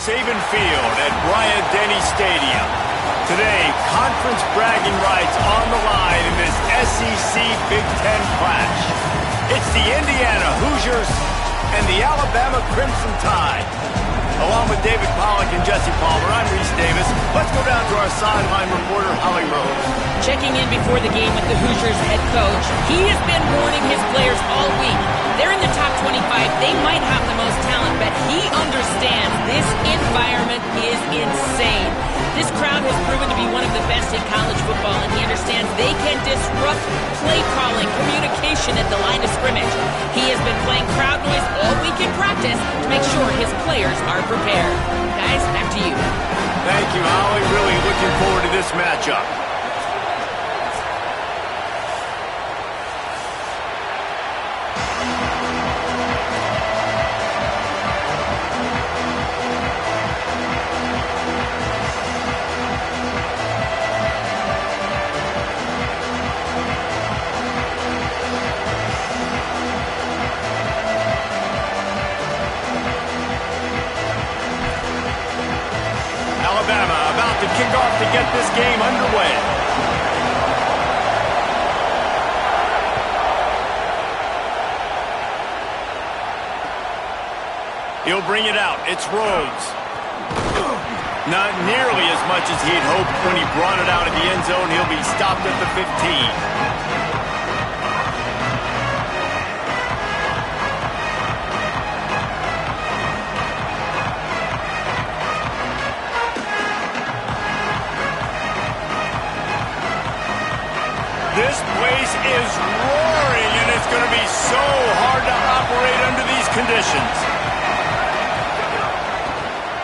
Saban Field at Bryant-Denny Stadium. Today, conference bragging rights on the line in this SEC Big Ten clash. It's the Indiana Hoosiers and the Alabama Crimson Tide. Along with David Pollack and Jesse Palmer, I'm Reese Davis. Let's go down to our sideline reporter, Holly Rose. Checking in before the game with the Hoosiers head coach. He has been warning his players all week. They're in the top 25. They might have the most talent, but he understands this environment is insane. This crowd has proven to be one of the best in college football, and he understands they can disrupt play calling, communication at the line of scrimmage. He has been playing crowd noise all week in practice to make sure his players are prepared. Guys, back to you. Thank you, Holly. Really looking forward to this matchup. Alabama about to kick off to get this game underway. He'll bring it out. It's Rhodes. Not nearly as much as he'd hoped when he brought it out of the end zone. He'll be stopped at the 15. This place is roaring, and it's going to be so hard to operate under these conditions.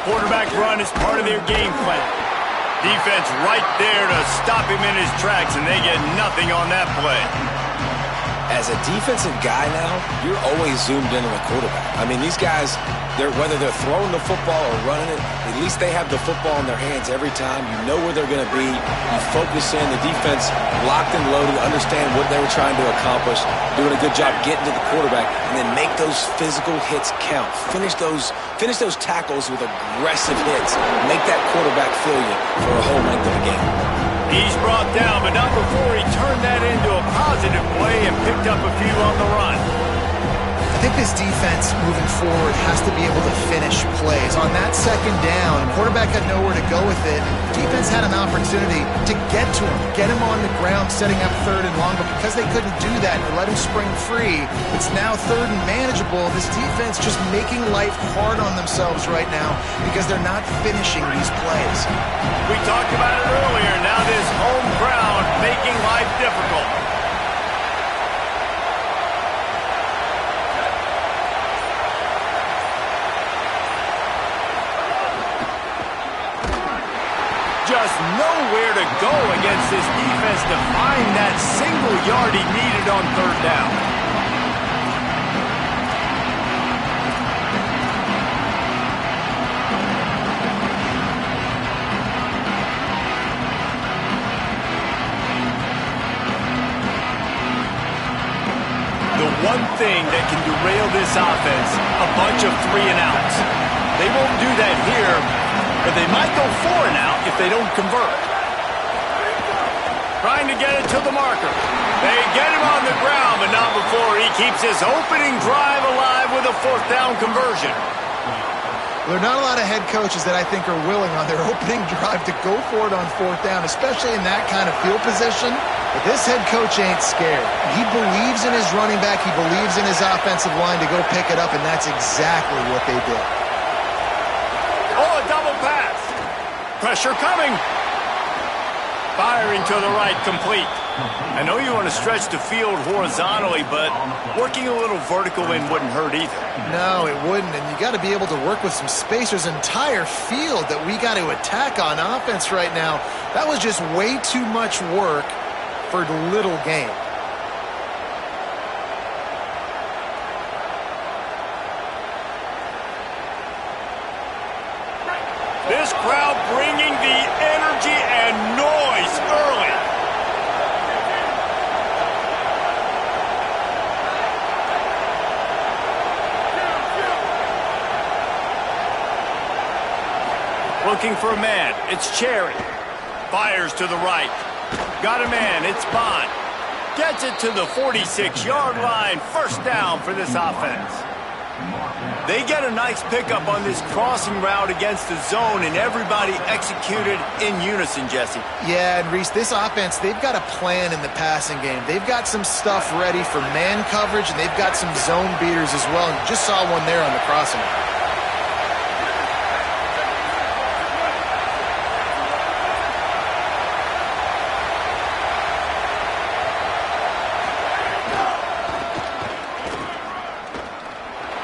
Quarterback run is part of their game plan. Defense right there to stop him in his tracks, and they get nothing on that play. As a defensive guy now, you're always zoomed in on the quarterback. I mean, these guys, whether they're throwing the football or running it, at least they have the football in their hands every time. You know where they're going to be. You focus in. The defense locked and loaded, understand what they were trying to accomplish, doing a good job getting to the quarterback, and then make those physical hits count. Finish those tackles with aggressive hits. Make that quarterback feel you for a whole length of the game. He's brought down, but not before he turned that into a positive play and picked up a few on the run. I think this defense moving forward has to be able to finish plays. On that second down, quarterback had nowhere to go with it. Defense had an opportunity to get to him, get him on the ground, setting up third and long, but because they couldn't do that and let him spring free, it's now third and manageable. This defense just making life hard on themselves right now because they're not finishing these plays. We talked about it earlier. Now this home ground making life difficult. Just nowhere to go against this defense to find that single yard he needed on third down. The one thing that can derail this offense, a bunch of 3 and outs. They won't do that here, but they might go 4 and out if they don't convert. Trying to get it to the marker. They get him on the ground, but not before he keeps his opening drive alive with a 4th down conversion. There are not a lot of head coaches that I think are willing on their opening drive to go for it on 4th down, especially in that kind of field position. But this head coach ain't scared. He believes in his running back. He believes in his offensive line to go pick it up, and that's exactly what they did. Oh, a double pass. Pressure coming. Firing to the right, complete. I know you want to stretch the field horizontally, but working a little vertical in wouldn't hurt either. No, it wouldn't, and you got to be able to work with some space. There's an entire field that we got to attack on offense right now. That was just way too much work for little gain. This crowd bringing the energy and noise early. Looking for a man. It's Cherry. Fires to the right. Got a man. It's Bond. Gets it to the 46-yard line. First down for this offense. They get a nice pickup on this crossing route against the zone, and everybody executed in unison, Jesse. Yeah, and Reese, this offense, they've got a plan in the passing game. They've got some stuff ready for man coverage, and they've got some zone beaters as well. And you just saw one there on the crossing route.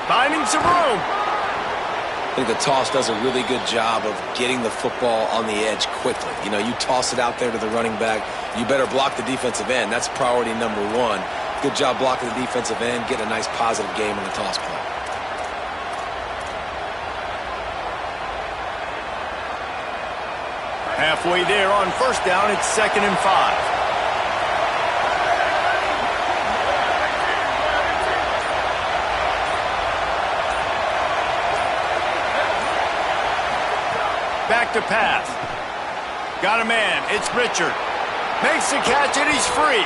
Finding some room. I think the toss does a really good job of getting the football on the edge quickly. You know, you toss it out there to the running back, you better block the defensive end. That's priority number one. Good job blocking the defensive end, get a nice positive game on the toss play. Halfway there on first down, it's 2nd and 5. Back to pass. Got a man. It's Richard. Makes the catch and he's free.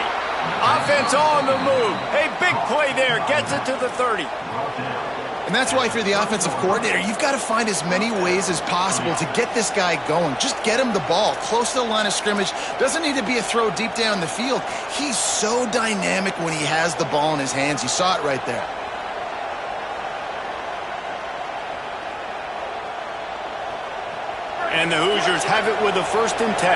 Offense on the move. Hey, big play there. Gets it to the 30. And that's why if you're the offensive coordinator, you've got to find as many ways as possible to get this guy going. Just get him the ball close to the line of scrimmage. Doesn't need to be a throw deep down the field. He's so dynamic when he has the ball in his hands. You saw it right there. And the Hoosiers have it with a 1st and 10.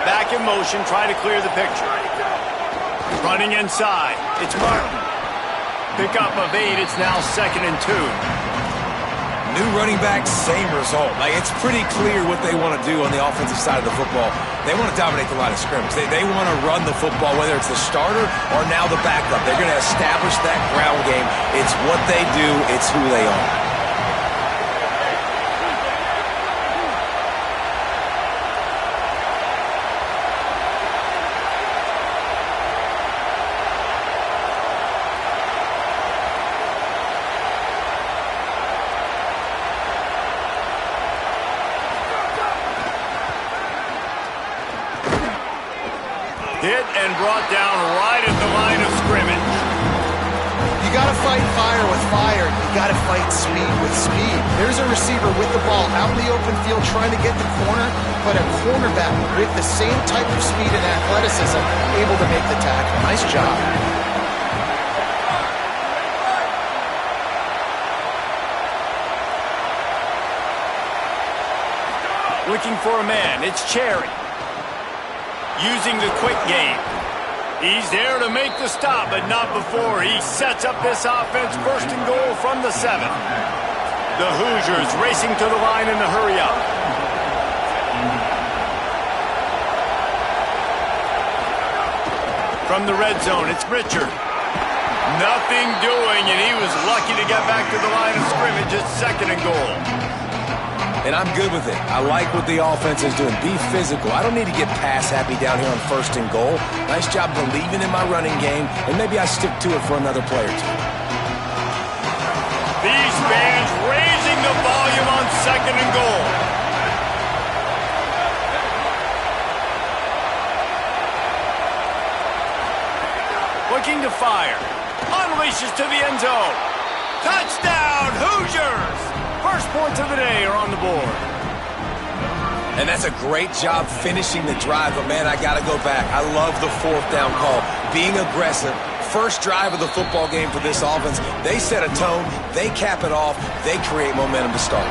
Back in motion, trying to clear the picture. Running inside, it's Martin. Pickup of 8, it's now 2nd and 2. New running back, same result. Like, it's pretty clear what they want to do on the offensive side of the football. They want to dominate the line of scrimmage. They want to run the football, whether it's the starter or now the backup. They're going to establish that ground game. It's what they do. It's who they are. Hit and brought down right at the line of scrimmage. You got to fight fire with fire. You got to fight speed with speed. There's a receiver with the ball out in the open field trying to get the corner, but a cornerback with the same type of speed and athleticism able to make the tackle. Nice job. Looking for a man. It's Cherry. Using the quick game. He's there to make the stop, but not before. He sets up this offense 1st and goal from the 7. The Hoosiers racing to the line in the hurry-up. From the red zone, it's Richard. Nothing doing, and he was lucky to get back to the line of scrimmage. It's 2nd and goal. And I'm good with it. I like what the offense is doing. Be physical. I don't need to get pass happy down here on 1st and goal. Nice job believing in my running game, and maybe I stick to it for another play or two. These fans raising the volume on 2nd and goal. Looking to fire. Unleashes to the end zone. Touchdown, Hoosiers! First points of the day are on the board. And that's a great job finishing the drive, but man, I got to go back. I love the 4th down call. Being aggressive. First drive of the football game for this offense. They set a tone. They cap it off. They create momentum to start.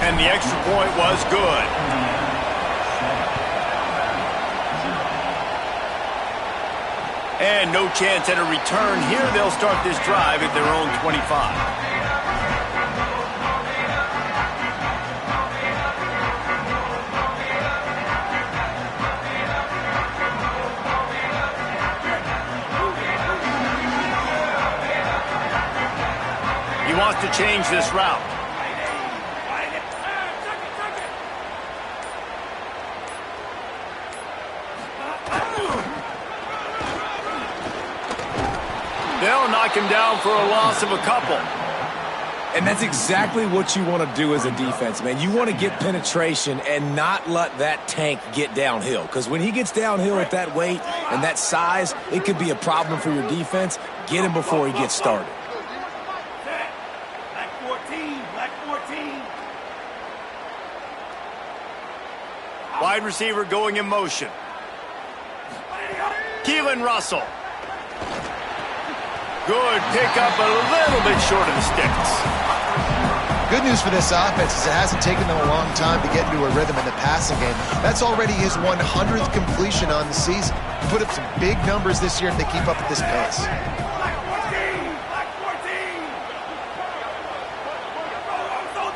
And the extra point was good. And no chance at a return here. They'll start this drive at their own 25. He wants to change this route. knock him down for a loss of a couple. And that's exactly what you want to do as a defense, man. You want to get penetration and not let that tank get downhill. Because when he gets downhill at that weight and that size, it could be a problem for your defense. Get him before he gets started. Black 14, black 14. Wide receiver going in motion. Keelan Russell. Good pickup, a little bit short of the sticks. Good news for this offense is it hasn't taken them a long time to get into a rhythm in the passing game. That's already his 100th completion on the season. Put up some big numbers this year if they keep up at this pace. Black 14! Black 14! Zone.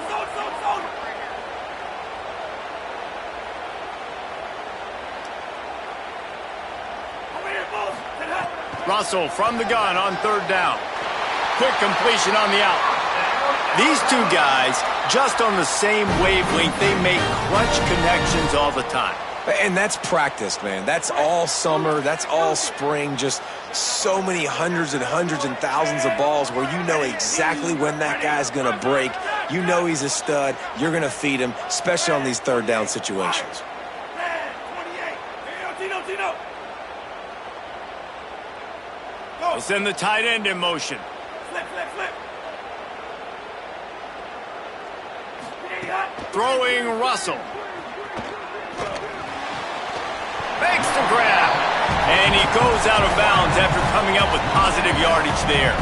Russell from the gun on third down. Quick completion on the out. These two guys, just on the same wavelength, they make clutch connections all the time. And that's practice, man. That's all summer. That's all spring. Just so many hundreds and thousands of balls where you know exactly when that guy's going to break. You know he's a stud. You're going to feed him, especially on these third down situations. We'll send the tight end in motion. Flip. Throwing Russell. Makes the grab. And he goes out of bounds after coming up with positive yardage there.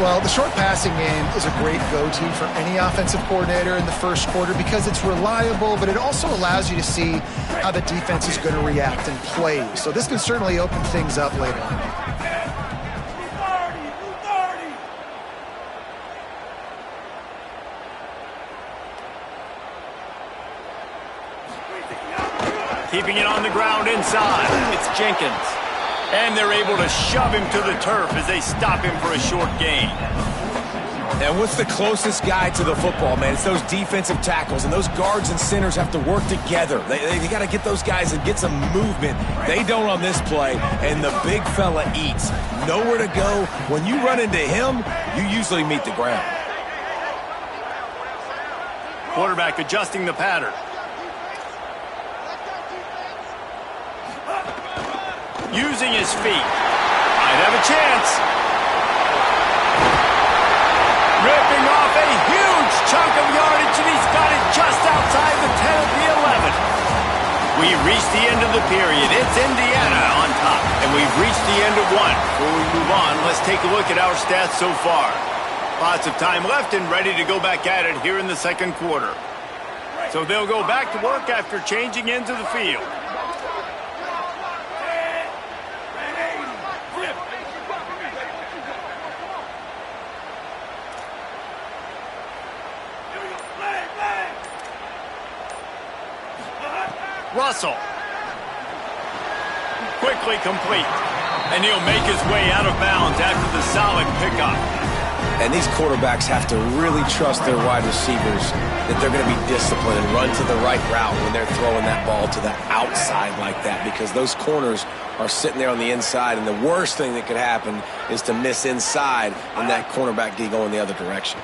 Well, the short passing game is a great go-to for any offensive coordinator in the first quarter because it's reliable, but it also allows you to see how the defense is going to react and play. So this can certainly open things up later on. Keeping it on the ground inside. It's Jenkins. And they're able to shove him to the turf as they stop him for a short gain. And what's the closest guy to the football, man? It's those defensive tackles, and those guards and centers have to work together. They got to get those guys and get some movement. They don't on this play, and the big fella eats. Nowhere to go. When you run into him, you usually meet the ground. Quarterback adjusting the pattern. Using his feet. Might have a chance. Ripping off a huge chunk of yardage, and he's got it just outside the 10 of the 11. We reached the end of the period. It's Indiana on top, and we've reached the end of one. Before we move on, let's take a look at our stats so far. Lots of time left and ready to go back at it here in the second quarter. So they'll go back to work after changing into the field. Russell. Quickly complete. And he'll make his way out of bounds after the solid pickup. And these quarterbacks have to really trust their wide receivers that they're going to be disciplined and run to the right route when they're throwing that ball to the outside like that, because those corners are sitting there on the inside, and the worst thing that could happen is to miss inside and that cornerback D going the other direction.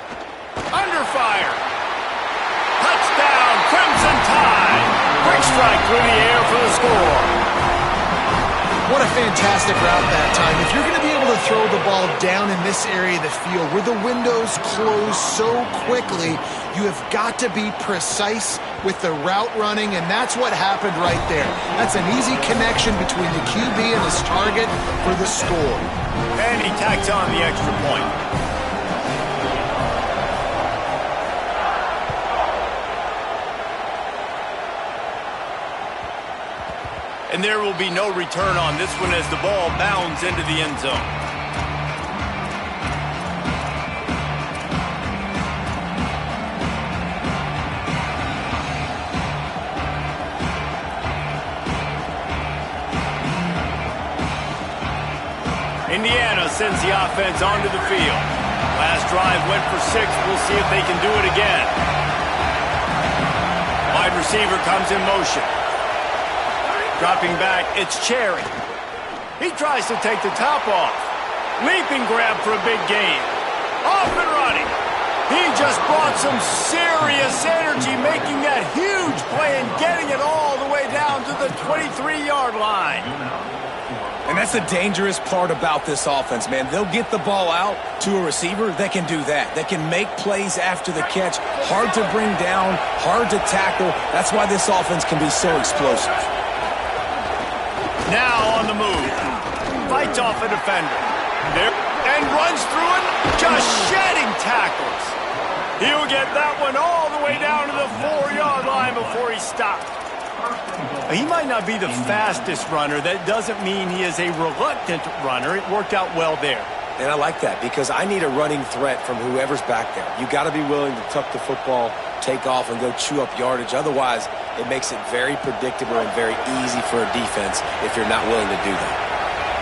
Under fire. Touchdown, Crimson Tide. Quick strike through the air for the score. What a fantastic route that time. If you're going to be able to throw the ball down in this area of the field where the windows close so quickly, you have got to be precise with the route running, and that's what happened right there. That's an easy connection between the QB and his target for the score. And he tacks on the extra point. And there will be no return on this one as the ball bounds into the end zone. Indiana sends the offense onto the field. Last drive went for 6. We'll see if they can do it again. Wide receiver comes in motion. Dropping back, it's Cherry. He tries to take the top off. Leaping grab for a big gain. Off and running. He just brought some serious energy, making that huge play and getting it all the way down to the 23-yard line. And that's the dangerous part about this offense, man. They'll get the ball out to a receiver that can do that. That can make plays after the catch. Hard to bring down, hard to tackle. That's why this offense can be so explosive. Now on the move. Fights off a defender. There and runs through it, just shedding tackles. He'll get that one all the way down to the 4-yard line before he stopped. He might not be the fastest runner. That doesn't mean he is a reluctant runner. It worked out well there. And I like that because I need a running threat from whoever's back there. You got to be willing to tuck the football, take off, and go chew up yardage. Otherwise, it makes it very predictable and very easy for a defense if you're not willing to do that.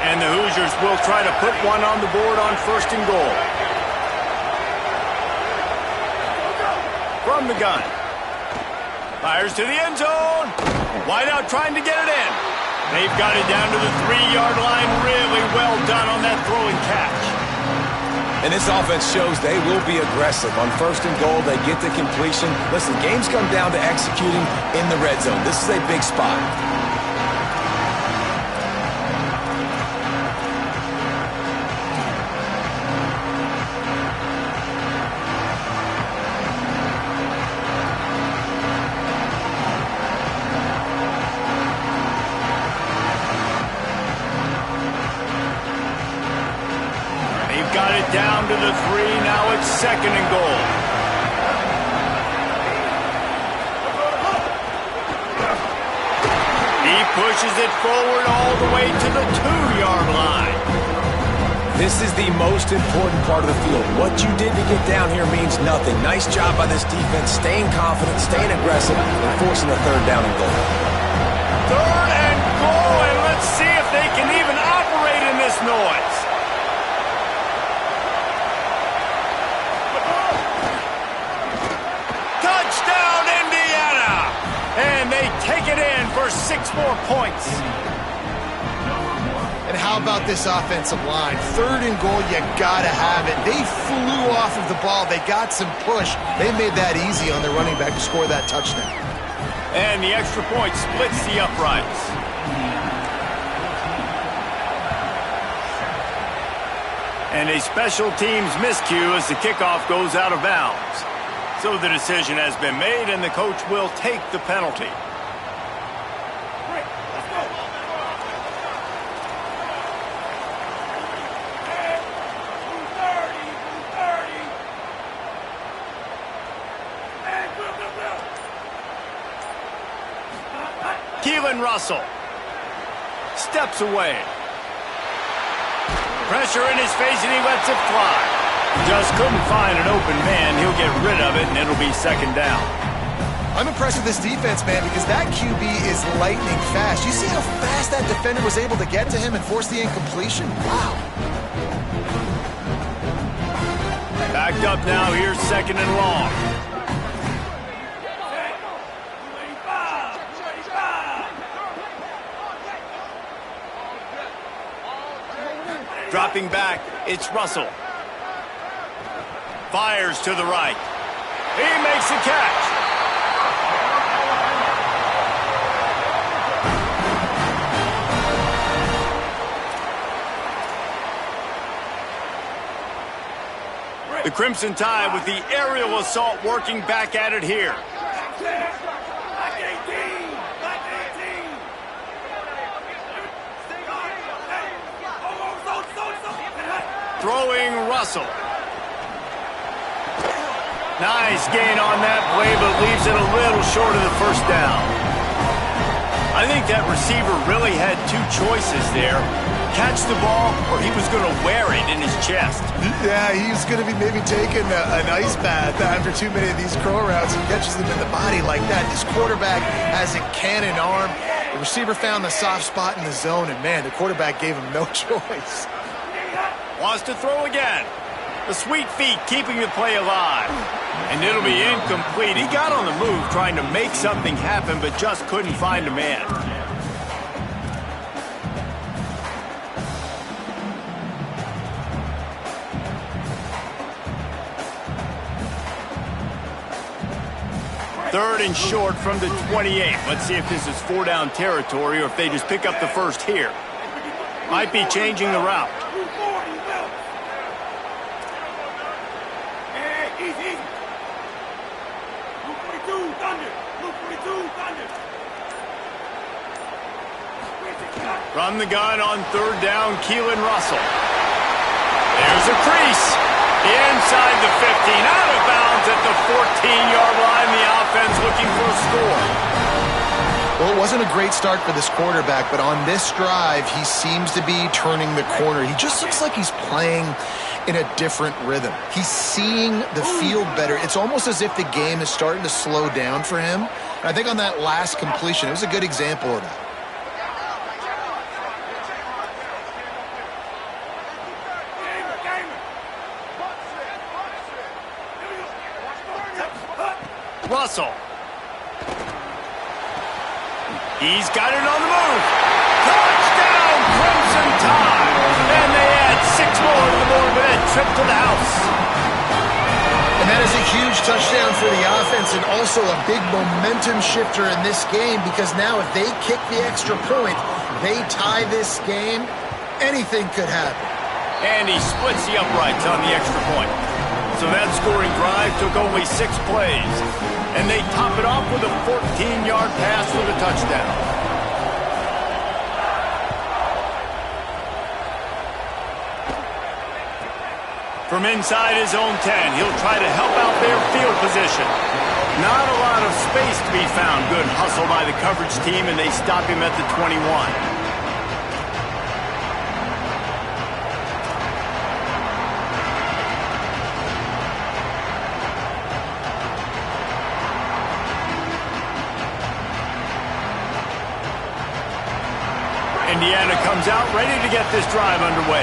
And the Hoosiers will try to put one on the board on 1st and goal. From the gun. Fires to the end zone. Wide out trying to get it in. They've got it down to the 3-yard line. Really well done on that throw and catch. And this offense shows they will be aggressive. On 1st and goal, they get the completion. Listen, games come down to executing in the red zone. This is a big spot. Got it down to the 3. Now it's 2nd and goal. He pushes it forward all the way to the 2-yard line. This is the most important part of the field. What you did to get down here means nothing. Nice job by this defense, staying confident, staying aggressive, and forcing the 3rd down and goal. 3rd and goal, and let's see if they can even operate in this noise. Touchdown, Indiana! And they take it in for 6 more points. And how about this offensive line? 3rd and goal, you gotta have it. They flew off of the ball. They got some push. They made that easy on their running back to score that touchdown. And the extra point splits the uprights. And a special teams miscue as the kickoff goes out of bounds. So the decision has been made, and the coach will take the penalty. Keelan Russell steps away. Pressure in his face, and he lets it fly. Just couldn't find an open man. He'll get rid of it, and it'll be 2nd down. I'm impressed with this defense, man, because that QB is lightning fast. You see how fast that defender was able to get to him and force the incompletion? Wow. Backed up now. Here's 2nd and long. Dropping back, it's Russell. Fires to the right. He makes the catch. The Crimson Tide with the aerial assault working back at it here. Throwing Russell. Nice gain on that play, but leaves it a little short of the 1st down. I think that receiver really had 2 choices there. Catch the ball, or he was going to wear it in his chest. Yeah, he's going to be maybe taking an ice bath after too many of these crow routes. He catches them in the body like that. This quarterback has a cannon arm. The receiver found the soft spot in the zone, and man, the quarterback gave him no choice. Wants to throw again. The sweet feet keeping the play alive. And it'll be incomplete. He got on the move trying to make something happen, but just couldn't find a man. 3rd and short from the 28. Let's see if this is 4-down territory or if they just pick up the first here. Might be changing the route. From the gun on 3rd down, Keelan Russell. There's a crease. Inside the 15, out of bounds at the 14-yard line. The offense looking for a score. Well, it wasn't a great start for this quarterback, but on this drive, he seems to be turning the corner. He just looks like he's playing in a different rhythm. He's seeing the field better. It's almost as if the game is starting to slow down for him. And I think on that last completion, it was a good example of that. Russell. He's got it on the move. Touchdown, Crimson Tide. And they add 6 more to the board with that trip to the house. And that is a huge touchdown for the offense and also a big momentum shifter in this game because now if they kick the extra point, they tie this game, anything could happen. And he splits the uprights on the extra point. So that scoring drive took only 6 plays. And they top it off with a 14-yard pass for the touchdown. From inside his own 10, he'll try to help out their field position. Not a lot of space to be found. Good hustle by the coverage team, and they stop him at the 21. Indiana comes out ready to get this drive underway.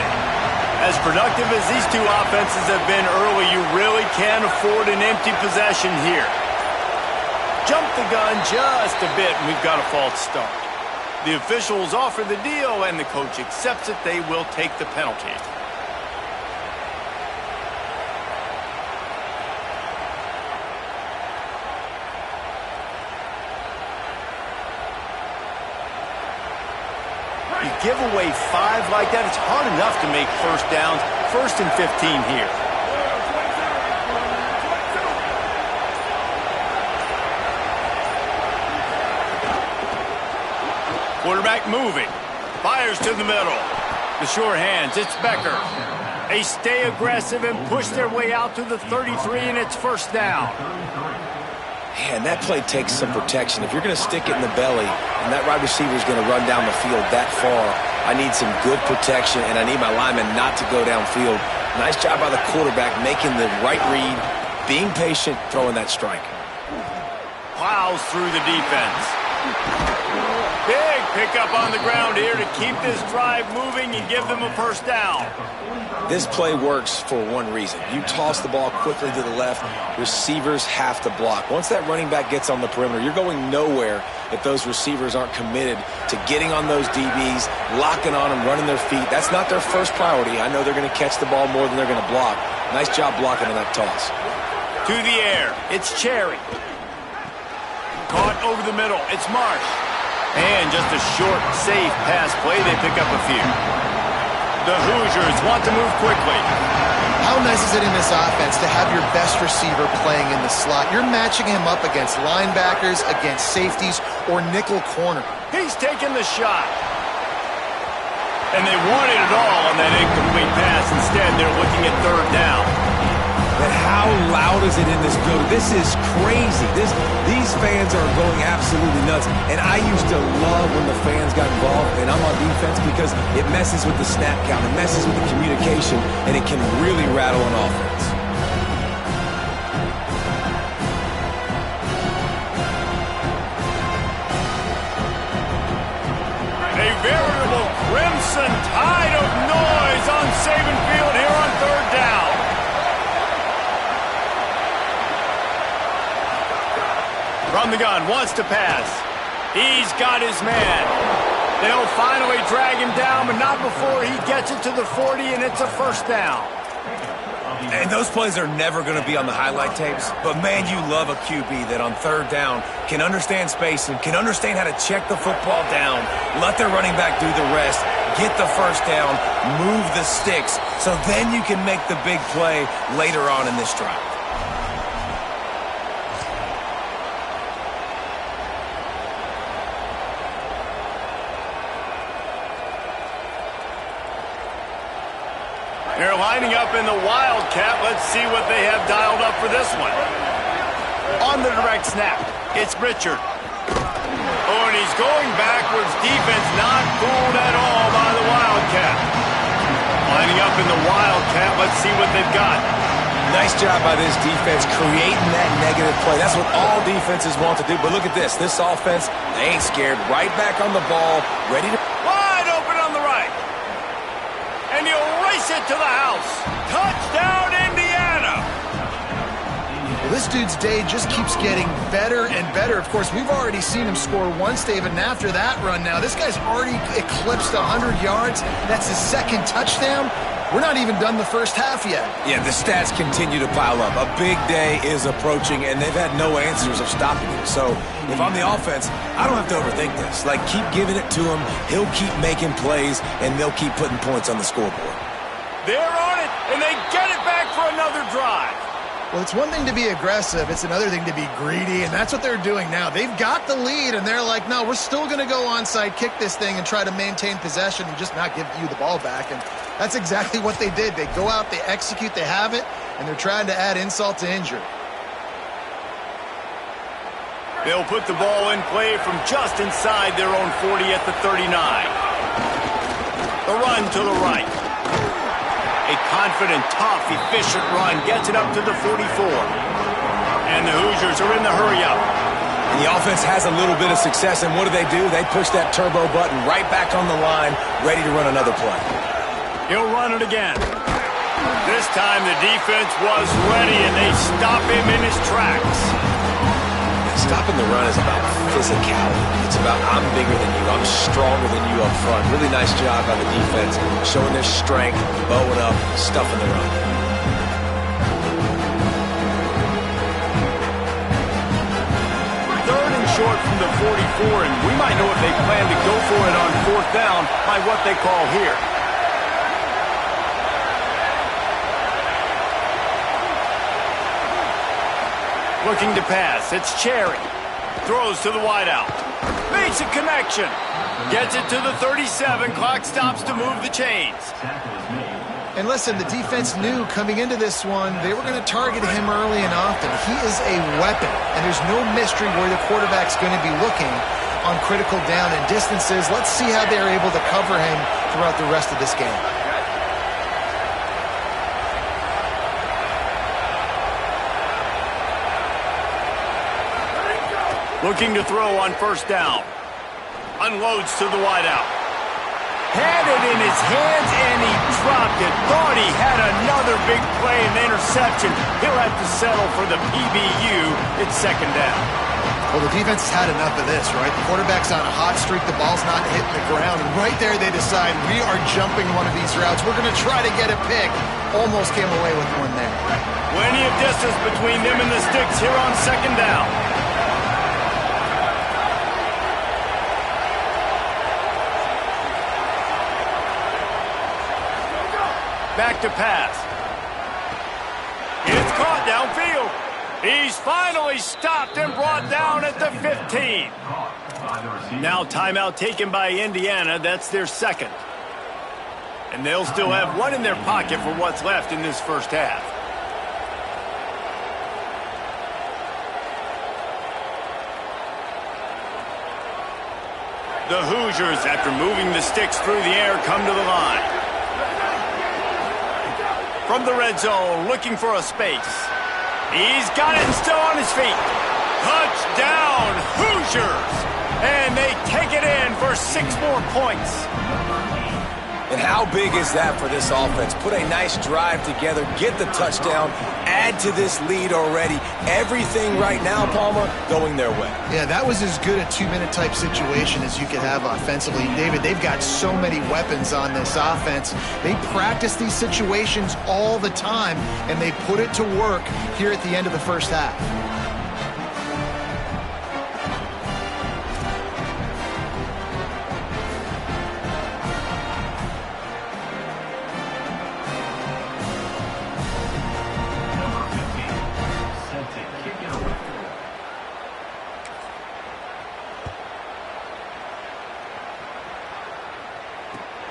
As productive as these two offenses have been early, you really can't afford an empty possession here. Jump the gun just a bit, and we've got a false start. The officials offer the deal, and the coach accepts it. They will take the penalty. You give away 5 like that, it's hard enough to make first downs. 1st and 15 here. Quarterback moving. Fires to the middle. The sure hands, it's Becker. They stay aggressive and push their way out to the 33, and it's 1st down. Man, that play takes some protection. If you're going to stick it in the belly and that wide receiver is going to run down the field that far, I need some good protection, and I need my lineman not to go downfield. Nice job by the quarterback making the right read, being patient, throwing that strike. Plows through the defense. Big pickup on the ground here to keep this drive moving and give them a 1st down. This play works for one reason. You toss the ball quickly to the left, receivers have to block. Once that running back gets on the perimeter, you're going nowhere if those receivers aren't committed to getting on those DBs, locking on them, running their feet. That's not their first priority. I know they're going to catch the ball more than they're going to block. Nice job blocking on that toss. To the air, it's Cherry. Caught over the middle, it's Marsh. And just a short, safe pass play, they pick up a few. The Hoosiers want to move quickly. How nice is it in this offense to have your best receiver playing in the slot? You're matching him up against linebackers, against safeties, or nickel corner. He's taking the shot. And they wanted it all on that incomplete pass. Instead, they're looking at 3rd down. But how loud is it in this building? This is crazy. These fans are going absolutely nuts. And I used to love when the fans got involved, and I'm on defense because it messes with the snap count, it messes with the communication, and it can really rattle an offense. A veritable crimson tide of noise on Saban Field here on 3rd down. From the gun, wants to pass. He's got his man. They'll finally drag him down, but not before he gets it to the 40, and it's a 1st down. And those plays are never going to be on the highlight tapes, but man, you love a QB that on third down can understand spacing, can understand how to check the football down, let their running back do the rest, get the first down, move the sticks, so then you can make the big play later on in this drive. They're lining up in the Wildcat. Let's see what they have dialed up for this one. On the direct snap, it's Richard. Oh, and he's going backwards. Defense not fooled at all by the Wildcat. Lining up in the Wildcat. Let's see what they've got. Nice job by this defense creating that negative play. That's what all defenses want to do. But look at this. This offense, they ain't scared. Right back on the ball, ready to... Wide open on the right. And he'll race it to the house. Touchdown, Indiana. Well, this dude's day just keeps getting better and better. Of course, we've already seen him score once, David, and after that run now, this guy's already eclipsed 100 yards. That's his second touchdown. We're not even done the first half yet. Yeah, the stats continue to pile up. A big day is approaching, and they've had no answers of stopping him. So if I'm the offense, I don't have to overthink this. Like, keep giving it to him. He'll keep making plays, and they'll keep putting points on the scoreboard. They're on it, and they get it back for another drive. Well, it's one thing to be aggressive. It's another thing to be greedy, and that's what they're doing now. They've got the lead, and they're like, no, we're still going to go onside, kick this thing, and try to maintain possession and just not give you the ball back. And that's exactly what they did. They go out, they execute, they have it, and they're trying to add insult to injury. They'll put the ball in play from just inside their own 40 at the 39. The run to the right. A confident, tough, efficient run gets it up to the 44. And the Hoosiers are in the hurry-up. And the offense has a little bit of success, and what do? They push that turbo button right back on the line, ready to run another play. He'll run it again. This time the defense was ready, and they stop him in his tracks. Stopping the run is about physicality. It's about I'm bigger than you, I'm stronger than you up front. Really nice job by the defense, showing their strength, bowing up, stuffing the run. Third and short from the 44, and we might know if they plan to go for it on fourth down by what they call here. Looking to pass, it's Cherry. Throws to the wideout. Makes a connection. Gets it to the 37. Clock stops to move the chains. And listen, the defense knew coming into this one, they were going to target him early and often. He is a weapon, and there's no mystery where the quarterback's going to be looking on critical down and distances. Let's see how they're able to cover him throughout the rest of this game. Looking to throw on first down. Unloads to the wideout. Had it in his hands, and he dropped it. Thought he had another big play and interception. He'll have to settle for the PBU. It's second down. Well, the defense has had enough of this, right? The quarterback's on a hot streak. The ball's not hitting the ground. And right there, they decide, we are jumping one of these routes. We're going to try to get a pick. Almost came away with one there. Plenty of distance between them and the sticks here on second down. Back to pass. It's caught downfield. He's finally stopped and brought down at the 15. Now timeout taken by Indiana. That's their second. And they'll still have one in their pocket for what's left in this first half. The Hoosiers, after moving the sticks through the air, come to the line. From the red zone, looking for a space. He's got it and still on his feet. Touchdown, Hoosiers! And they take it in for 6 more points. And how big is that for this offense? Put a nice drive together, get the touchdown, add to this lead already. Everything right now, Palmer, going their way. Yeah, that was as good a two-minute type situation as you could have offensively. David, they've got so many weapons on this offense. They practice these situations all the time, and they put it to work here at the end of the first half.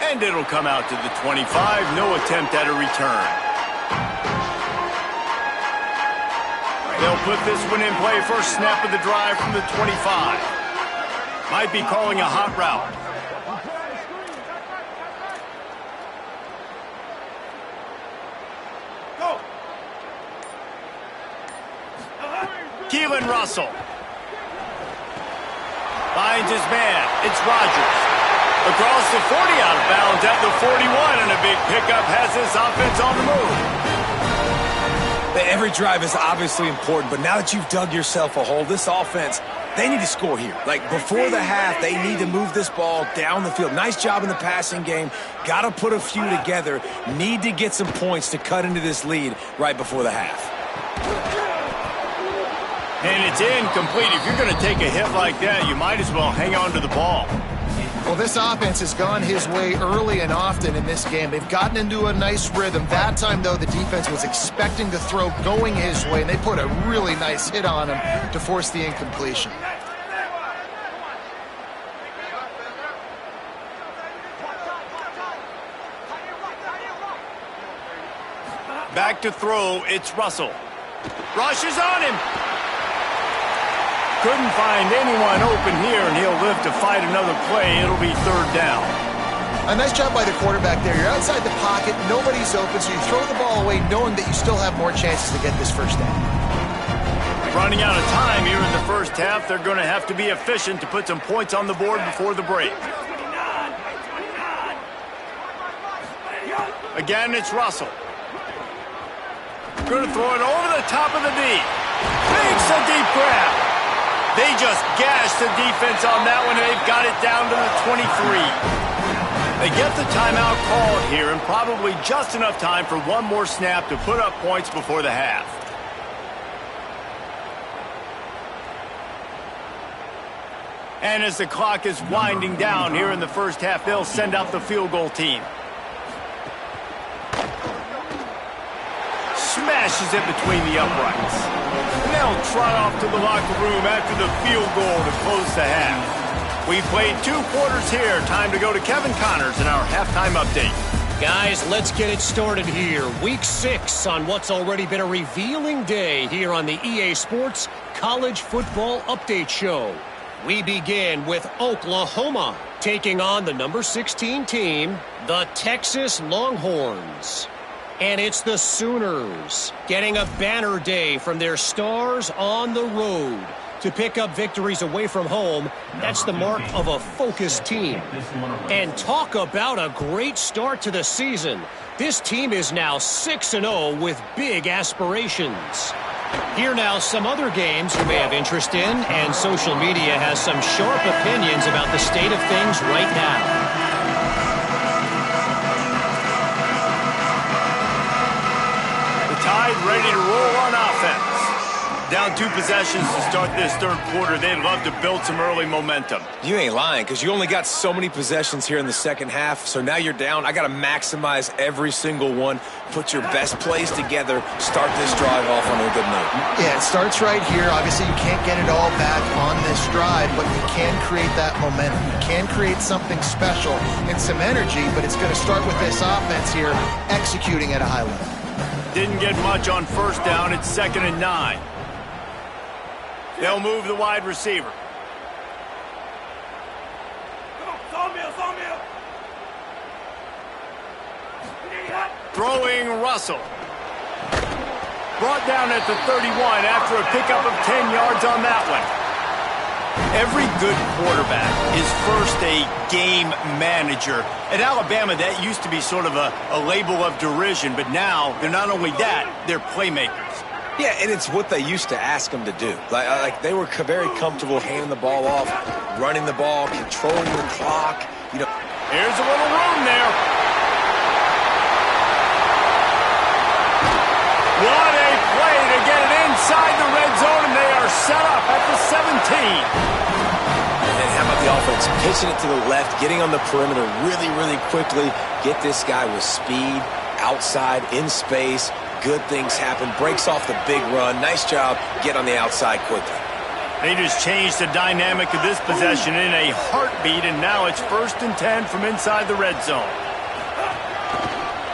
And it'll come out to the 25. No attempt at a return. They'll put this one in play. First snap of the drive from the 25. Might be calling a hot route. Go. Keelan Russell. Finds his man. It's Rodgers. Across the 40, out of bounds at the 41, and a big pickup has this offense on the move. Every drive is obviously important, but now that you've dug yourself a hole, this offense, they need to score here. Like, before the half, they need to move this ball down the field. Nice job in the passing game. Got to put a few together. Need to get some points to cut into this lead right before the half. And it's incomplete. If you're going to take a hit like that, you might as well hang on to the ball. Well, this offense has gone his way early and often in this game. They've gotten into a nice rhythm. That time, though, the defense was expecting the throw going his way, and they put a really nice hit on him to force the incompletion. Back to throw, it's Russell. Rush is on him. Couldn't find anyone open here, and he'll live to fight another play. It'll be third down. A nice job by the quarterback there. You're outside the pocket, nobody's open, so you throw the ball away knowing that you still have more chances to get this first down. Running out of time here in the first half. They're going to have to be efficient to put some points on the board before the break. Again, it's Russell. Going to throw it over the top of the knee. Makes a deep grab. They just gashed the defense on that one, and they've got it down to the 23. They get the timeout called here, and probably just enough time for one more snap to put up points before the half. And as the clock is winding down here in the first half, they'll send out the field goal team. Smashes it between the uprights. And they'll trot off to the locker room after the field goal to close the half. We've played 2 quarters here. Time to go to Kevin Connors in our halftime update. Guys, let's get it started here. Week 6 on what's already been a revealing day here on the EA Sports College Football Update Show. We begin with Oklahoma taking on the number 16 team, the Texas Longhorns. And it's the Sooners getting a banner day from their stars on the road to pick up victories away from home. That's the mark of a focused team. And talk about a great start to the season. This team is now 6-0 with big aspirations. Here now some other games you may have interest in, and social media has some sharp opinions about the state of things right now. Tide ready to roll on offense. Down 2 possessions to start this third quarter. They'd love to build some early momentum. You ain't lying, because you only got so many possessions here in the second half, so now you're down. I got to maximize every single one, put your best plays together, start this drive off on a good note. Yeah, it starts right here. Obviously, you can't get it all back on this drive, but you can create that momentum. You can create something special and some energy, but it's going to start with this offense here executing at a high level. Didn't get much on first down. It's 2nd and 9. They'll move the wide receiver. Throwing Russell. Brought down at the 31 after a pickup of 10 yards on that one. Every good quarterback is first a game manager. At Alabama, that used to be sort of a label of derision, but now they're not only that, they're playmakers. Yeah, and it's what they used to ask them to do. Like they were very comfortable handing the ball off, running the ball, controlling the clock. You know, here's a little room there. What a play to get it inside the red zone, and they are set up at the 17. And how about the offense? Pitching it to the left, getting on the perimeter really, really quickly. Get this guy with speed, outside, in space. Good things happen. Breaks off the big run. Nice job. Get on the outside quickly. They just changed the dynamic of this possession in a heartbeat, and now it's 1st and 10 from inside the red zone.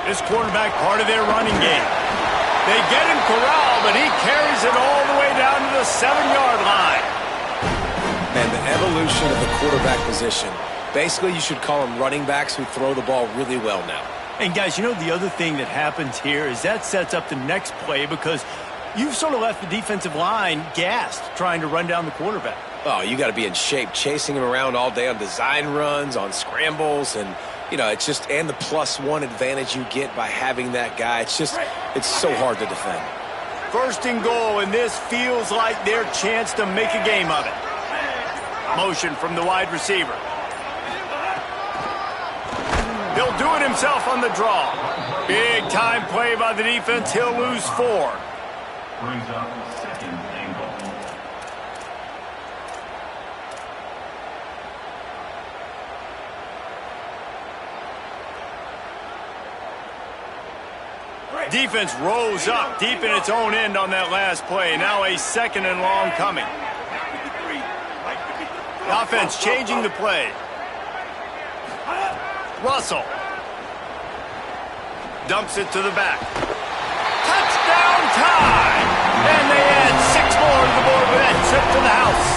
This quarterback part of their running game. They get him corralled, but he carries it all the way down to the 7-yard line. And the evolution of the quarterback position. Basically, you should call them running backs who throw the ball really well now. And, guys, you know the other thing that happens here is that sets up the next play because you've sort of left the defensive line gassed trying to run down the quarterback. Oh, you got to be in shape, chasing him around all day on design runs, on scrambles, and you know, it's just, and the +1 advantage you get by having that guy. It's just, it's so hard to defend. 1st and goal, and this feels like their chance to make a game of it. Motion from the wide receiver. He'll do it himself on the draw. Big time play by the defense. He'll lose 4. Brings up 2nd and goal. Defense rose up deep in its own end on that last play. Now a 2nd and long coming. The offense changing the play. Russell. Dumps it to the back. Touchdown time! And they add 6 more to the board with that trip to the house.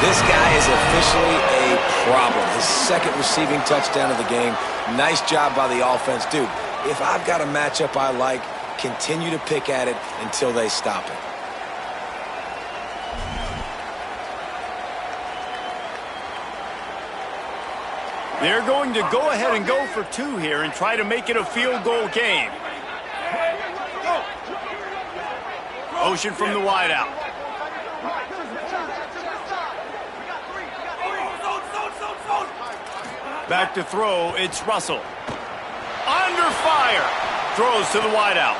This guy is officially a problem. His 2nd receiving touchdown of the game. Nice job by the offense. Dude, if I've got a matchup I like, continue to pick at it until they stop it. They're going to go ahead and go for 2 here and try to make it a field goal game. Motion from the wide out. Back to throw, it's Russell. Under fire. Throws to the wideout.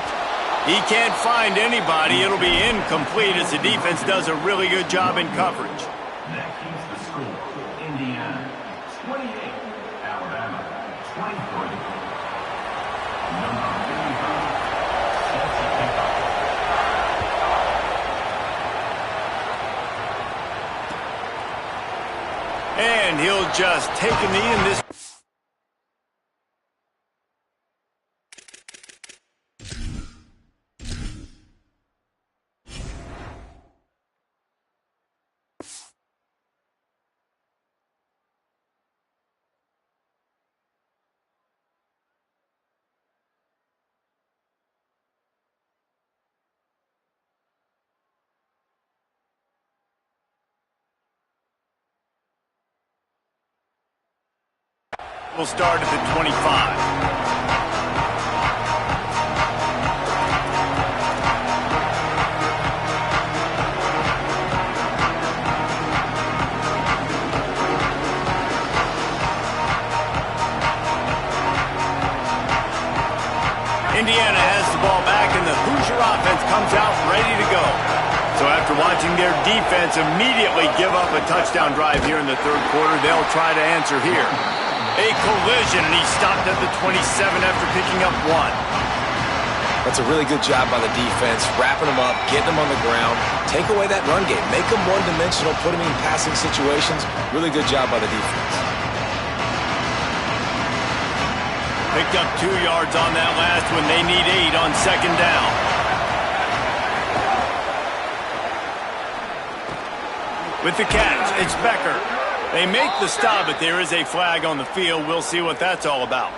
He can't find anybody. It'll be incomplete as the defense does a really good job in coverage. That keeps the score. Indiana 28, Alabama 23. Number 55 sets the kickoff. And he'll just take a knee in this. We'll start at the 25. Indiana has the ball back, and the Hoosier offense comes out ready to go. So after watching their defense immediately give up a touchdown drive here in the 3rd quarter, they'll try to answer here. A collision, and he stopped at the 27 after picking up 1. That's a really good job by the defense, wrapping them up, getting them on the ground. Take away that run game. Make them one-dimensional, put them in passing situations. Really good job by the defense. Picked up 2 yards on that last one. They need 8 on 2nd down. With the catch, it's Becker. They make the stop, but there is a flag on the field. We'll see what that's all about.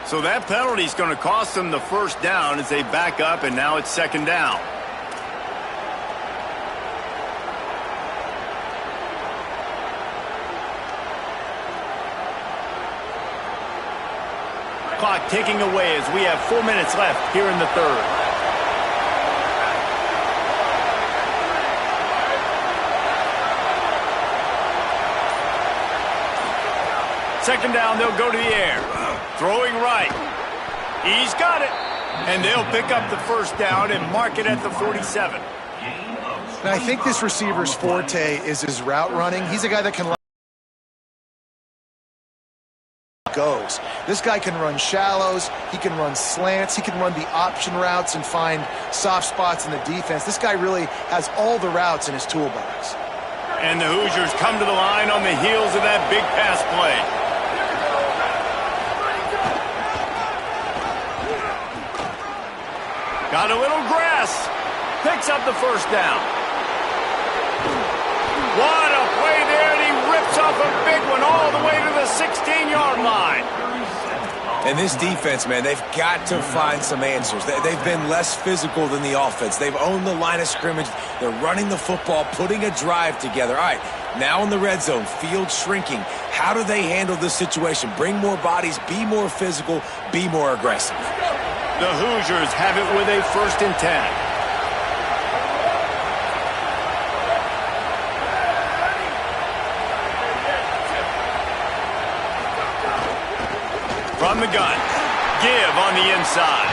So that penalty is going to cost them the 1st down as they back up, and now it's 2nd down. clock ticking away as we have 4 minutes left here in the third. Second down, they'll go to the air. Throwing right. He's got it. And they'll pick up the first down and mark it at the 47. Now, I think this receiver's forte is his route running. He's a guy that can goes. This guy can run shallows, he can run slants, he can run the option routes and find soft spots in the defense. This guy really has all the routes in his toolbox. And the Hoosiers come to the line on the heels of that big pass play. Got a little grass. Picks up the first down. What a play there, and he rips off a big one all the way to the 16-yard line. And this defense, man, they've got to find some answers. They've been less physical than the offense. They've owned the line of scrimmage. They're running the football, putting a drive together. All right, now in the red zone, field shrinking. How do they handle this situation? Bring more bodies, be more physical, be more aggressive. The Hoosiers have it with a 1st and 10. From the gun, give on the inside.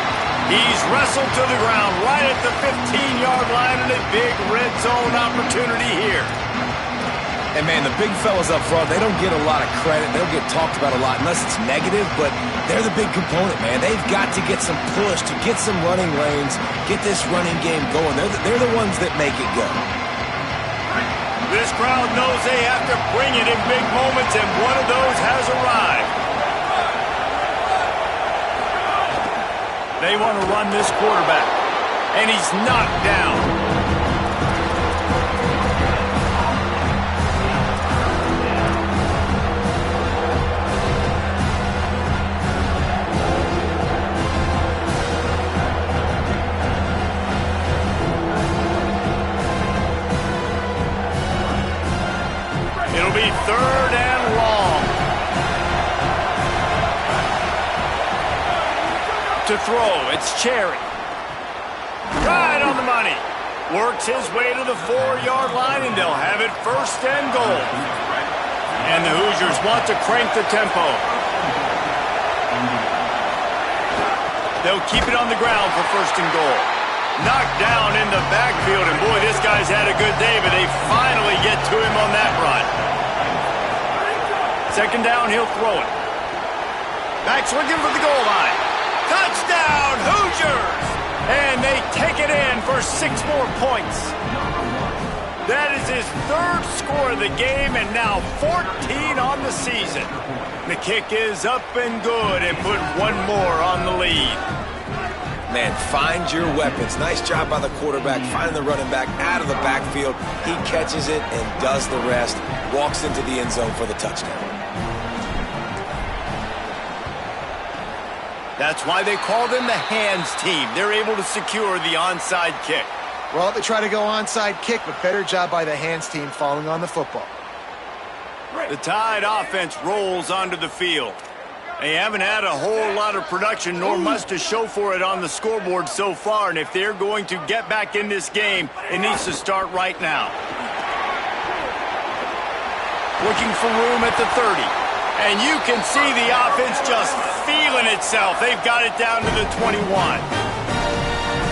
He's wrestled to the ground right at the 15-yard line and a big red zone opportunity here. And, man, the big fellas up front, they don't get a lot of credit. They don't get talked about a lot unless it's negative, but they're the big component, man. They've got to get some push, to get some running lanes, get this running game going. They're the ones that make it go. This crowd knows they have to bring it in big moments, and one of those has arrived. They want to run this quarterback, and he's knocked down. It'll be 3rd and long. To throw, it's Cherry. Right on the money. Works his way to the 4-yard line, and they'll have it 1st and goal. And the Hoosiers want to crank the tempo. They'll keep it on the ground for 1st and goal. Knocked down in the backfield, and boy, this guy's had a good day, but they finally get to him on that run. 2nd down, he'll throw it. Back's looking for the goal line. Touchdown, Hoosiers! And they take it in for 6 more points. That is his 3rd score of the game, and now 14 on the season. The kick is up and good, and put 1 more on the lead. Man, find your weapons. Nice job by the quarterback, finding the running back out of the backfield. He catches it and does the rest. Walks into the end zone for the touchdown. That's why they call them the hands team. They're able to secure the onside kick. Well, they try to go onside kick, but better job by the hands team falling on the football. The Tide offense rolls onto the field. They haven't had a whole lot of production, nor much to show for it on the scoreboard so far, and if they're going to get back in this game, it needs to start right now. Looking for room at the 30. And you can see the offense just feeling itself. They've got it down to the 21.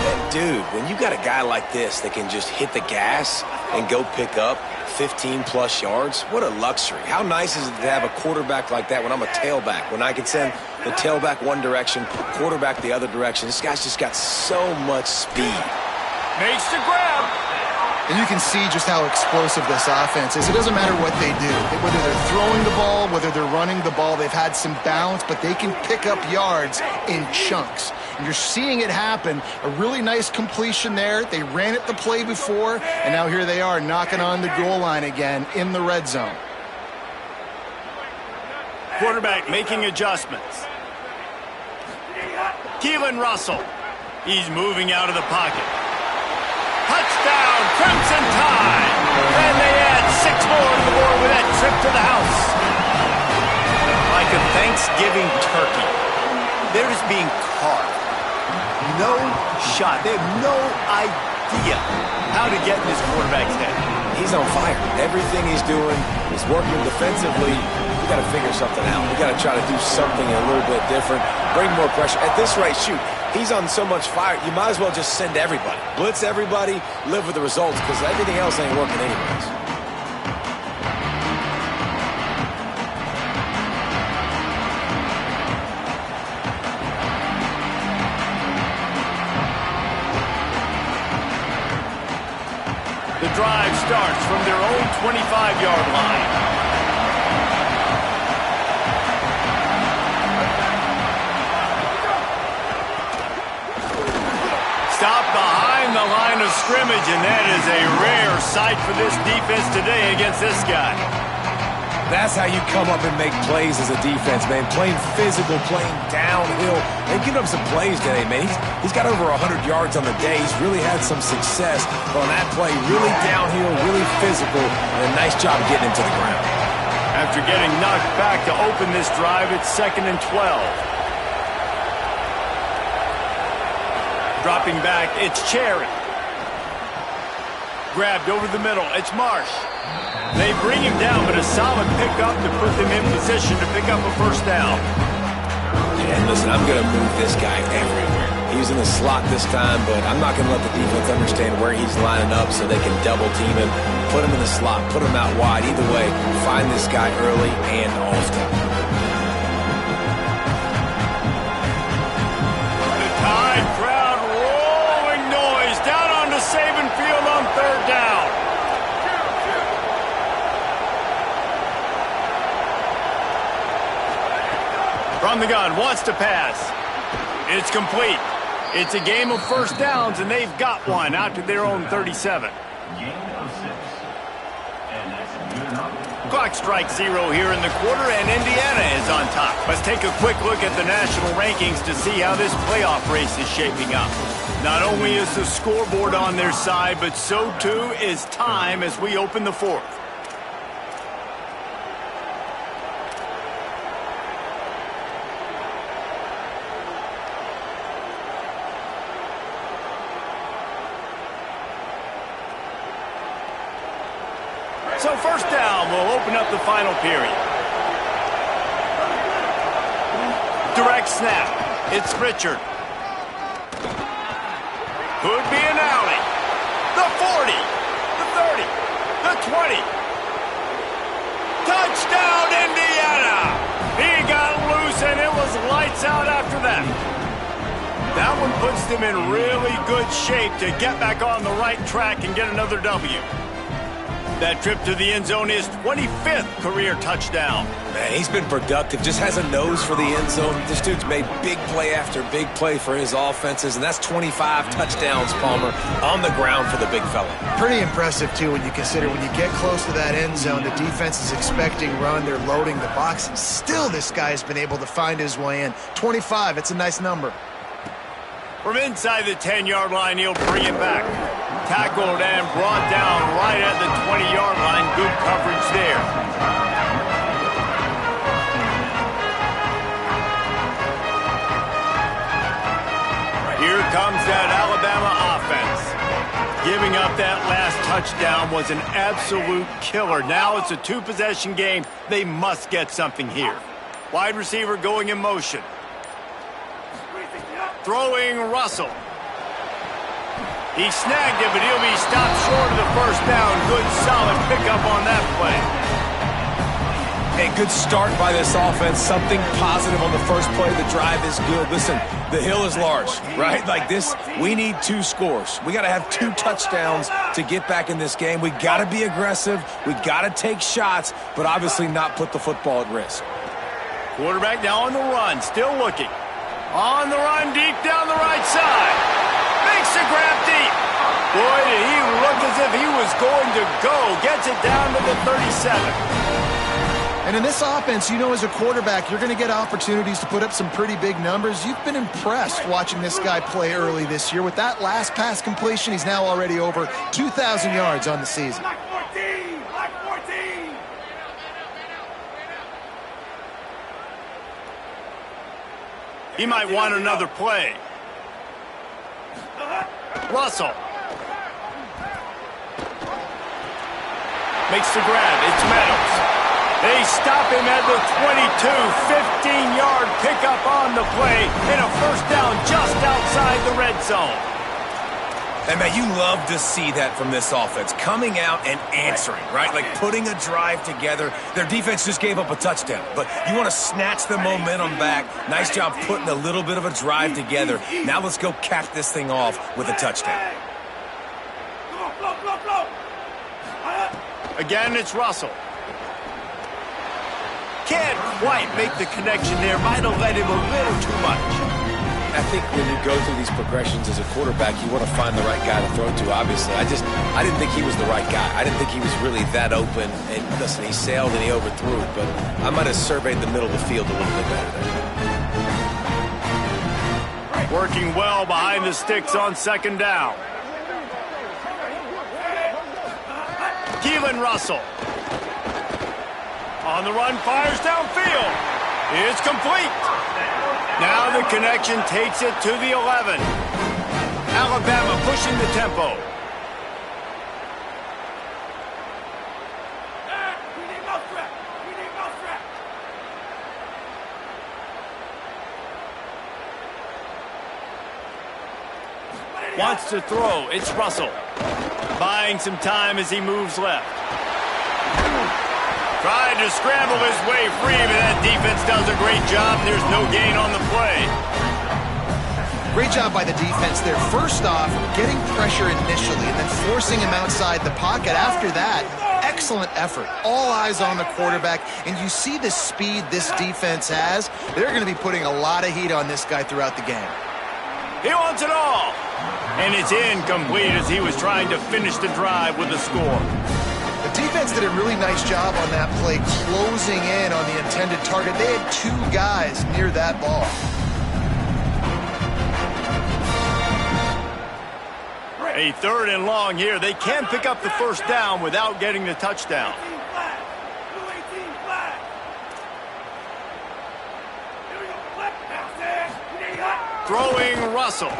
And dude, when you got a guy like this that can just hit the gas and go pick up 15-plus yards, what a luxury. How nice is it to have a quarterback like that when I'm a tailback, when I can send the tailback one direction, quarterback the other direction. This guy's just got so much speed. Makes the grab. And you can see just how explosive this offense is. It doesn't matter what they do. Whether they're throwing the ball, whether they're running the ball, they've had some balance, but they can pick up yards in chunks. And you're seeing it happen. A really nice completion there. They ran it the play before, and now here they are knocking on the goal line again in the red zone. Quarterback making adjustments. Keelan Russell. He's moving out of the pocket. Touchdown, Crimson Tide! And they add 6 more to the board with that trip to the house. Like a Thanksgiving turkey. They're just being carved. No shot. They have no idea how to get in this quarterback's head. He's on fire. Everything he's doing is working defensively. We got to figure something out. We got to try to do something a little bit different. Bring more pressure. At this rate, shoot, he's on so much fire, you might as well just send everybody. Blitz everybody, live with the results, because everything else ain't working anyways. The drive starts from their own 25-yard line. Stop behind the line of scrimmage, and that is a rare sight for this defense today against this guy. That's how you come up and make plays as a defense, man. Playing physical, playing downhill. They've given up some plays today, man. He's got over 100 yards on the day. He's really had some success on that play. Really downhill, really physical, and a nice job getting him to the ground. After getting knocked back to open this drive, it's 2nd and 12. Dropping back, it's Cherry. Grabbed over the middle, it's Marsh. They bring him down, but a solid pickup to put them in position to pick up a first down. And listen, I'm going to move this guy everywhere. He's in the slot this time, but I'm not going to let the defense understand where he's lining up so they can double team him, put him in the slot, put him out wide. Either way, find this guy early and often. The Tide crowd rolling noise down onto Saban Field on 3rd down. From the gun, wants to pass. It's complete. It's a game of first downs, and they've got one out to their own 37. Gain of 6. And that's good enough. Clock strikes 0 here in the quarter, and Indiana is on top. Let's take a quick look at the national rankings to see how this playoff race is shaping up. Not only is the scoreboard on their side, but so too is time as we open the 4th. So first down will open up the final period. Direct snap. It's Richard. Could be an alley. The 40. The 30. The 20. Touchdown, Indiana! He got loose, and it was lights out after that. That one puts them in really good shape to get back on the right track and get another W. That trip to the end zone is 25th career touchdown. Man, he's been productive, just has a nose for the end zone. This dude's made big play after big play for his offenses, and that's 25 touchdowns, Palmer, on the ground for the big fella. Pretty impressive, too, when you consider when you get close to that end zone, the defense is expecting run, they're loading the box, and still this guy has been able to find his way in. 25, it's a nice number. From inside the 10-yard line, he'll bring it back. Tackled and brought down right at the 20-yard line. Good coverage there. Here comes that Alabama offense. Giving up that last touchdown was an absolute killer. Now it's a 2-possession game. They must get something here. Wide receiver going in motion. Throwing Russell. He snagged it, but he'll be stopped short of the first down. Good, solid pickup on that play. A good start by this offense. Something positive on the first play. The drive is good. Listen, the hill is large, right? Like this, we need 2 scores. We got to have 2 touchdowns to get back in this game. We got to be aggressive. We got to take shots, but obviously not put the football at risk. Quarterback now on the run, still looking. On the run, deep down the right side. Makes the grab deep. Boy, did he look as if he was going to go. Gets it down to the 37. And in this offense, you know, as a quarterback, you're going to get opportunities to put up some pretty big numbers. You've been impressed watching this guy play early this year. With that last pass completion, he's now already over 2,000 yards on the season. Black 14! Black 14! He might want another play. Russell. Makes the grab. It's Meadows. They stop him at the 22. 15-yard pickup on the play and a first down just outside the red zone. And, man, you love to see that from this offense. Coming out and answering, right? Like putting a drive together. Their defense just gave up a touchdown. But you want to snatch the momentum back. Nice job putting a little bit of a drive together. Now let's go cap this thing off with a touchdown. Again, it's Russell. Can't quite make the connection there. Might have let him a little too much. I think when you go through these progressions as a quarterback, you want to find the right guy to throw to, obviously. I didn't think he was the right guy. I didn't think he was really that open. And listen, he sailed and he overthrew it, but I might have surveyed the middle of the field a little bit better there. Working well behind the sticks on second down. Keelan Russell. On the run, fires downfield. It's complete. Now the connection takes it to the 11. Alabama pushing the tempo. Wants to throw. It's Russell. Buying some time as he moves left. Trying to scramble his way free, but that defense does a great job. There's no gain on the play. Great job by the defense there. First off, getting pressure initially and then forcing him outside the pocket. After that, excellent effort. All eyes on the quarterback, and you see the speed this defense has. They're going to be putting a lot of heat on this guy throughout the game. He wants it all. And it's incomplete as he was trying to finish the drive with a score. The defense did a really nice job on that play, closing in on the intended target. They had two guys near that ball. A third and long here. They can pick up the first down without getting the touchdown. Throwing Russell.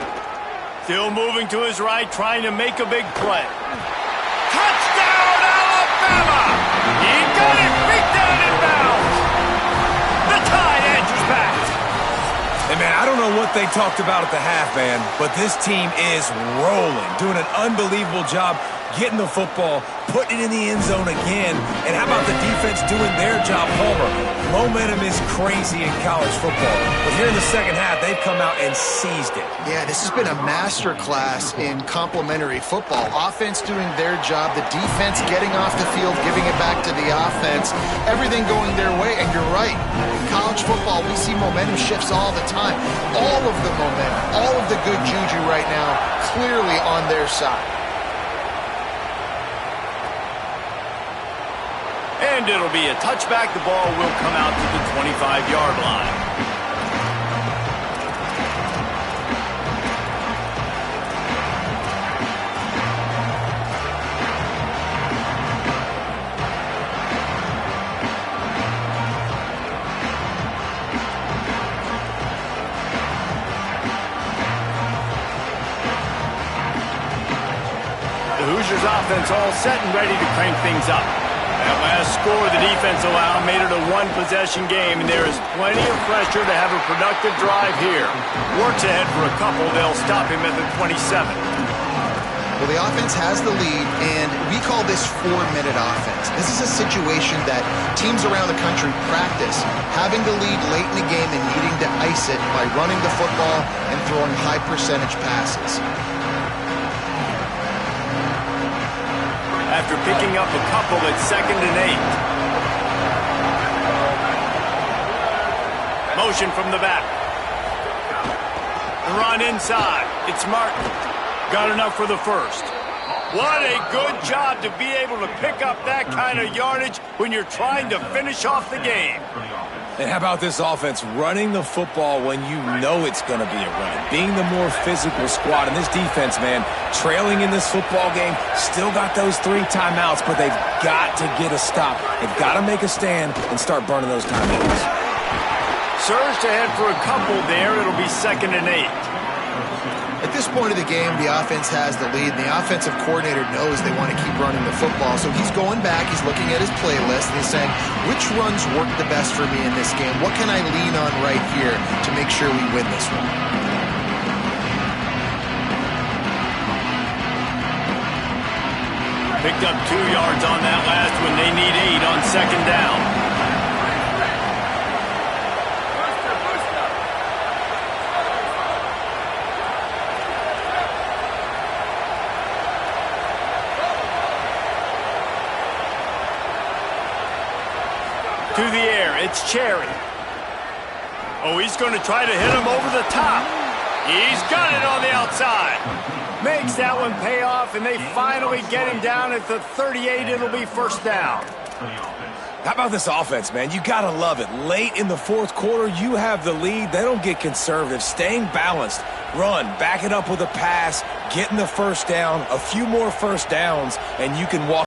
Still moving to his right, trying to make a big play. Touchdown, Alabama! He got it, beat down in bounds. The Tide answers back. Hey, man, I don't know what they talked about at the half, man, but this team is rolling, doing an unbelievable job getting the football, putting it in the end zone again. And how about the defense doing their job, Palmer? Momentum is crazy in college football. But here in the second half, they've come out and seized it. Yeah, this has been a masterclass in complementary football. Offense doing their job, the defense getting off the field, giving it back to the offense, everything going their way. And you're right, in college football, we see momentum shifts all the time. All of the momentum, all of the good juju right now, clearly on their side. And it'll be a touchback. The ball will come out to the 25-yard line. The Hoosiers offense all set and ready to crank things up. That last score the defense allowed made it a one-possession game, and there is plenty of pressure to have a productive drive here. Works ahead for a couple. They'll stop him at the 27. Well, the offense has the lead, and we call this 4-minute offense. This is a situation that teams around the country practice, having the lead late in the game and needing to ice it by running the football and throwing high-percentage passes. After picking up a couple at 2nd and 8. Motion from the back. The run inside. It's Martin. Got enough for the first. What a good job to be able to pick up that kind of yardage when you're trying to finish off the game. And how about this offense running the football when you know it's going to be a run? Being the more physical squad. And this defense, man, trailing in this football game, still got those 3 timeouts, but they've got to get a stop. They've got to make a stand and start burning those timeouts. surge to head for a couple there. It'll be 2nd and 8. At this point of the game, the offense has the lead, and the offensive coordinator knows they want to keep running the football. So he's going back, he's looking at his playlist, and he's saying, which runs work the best for me in this game? What can I lean on right here to make sure we win this one? Picked up 2 yards on that last one. They need 8 on 2nd down. To the air, it's Cherry. Oh, he's going to try to hit him over the top. He's got it on the outside. Makes that one pay off, and they finally get him down at the 38. It'll be 1st down. How about this offense, man? You got to love it. Late in the 4th quarter, you have the lead. They don't get conservative. Staying balanced. Run, back it up with a pass, getting the 1st down, a few more 1st downs, and you can walk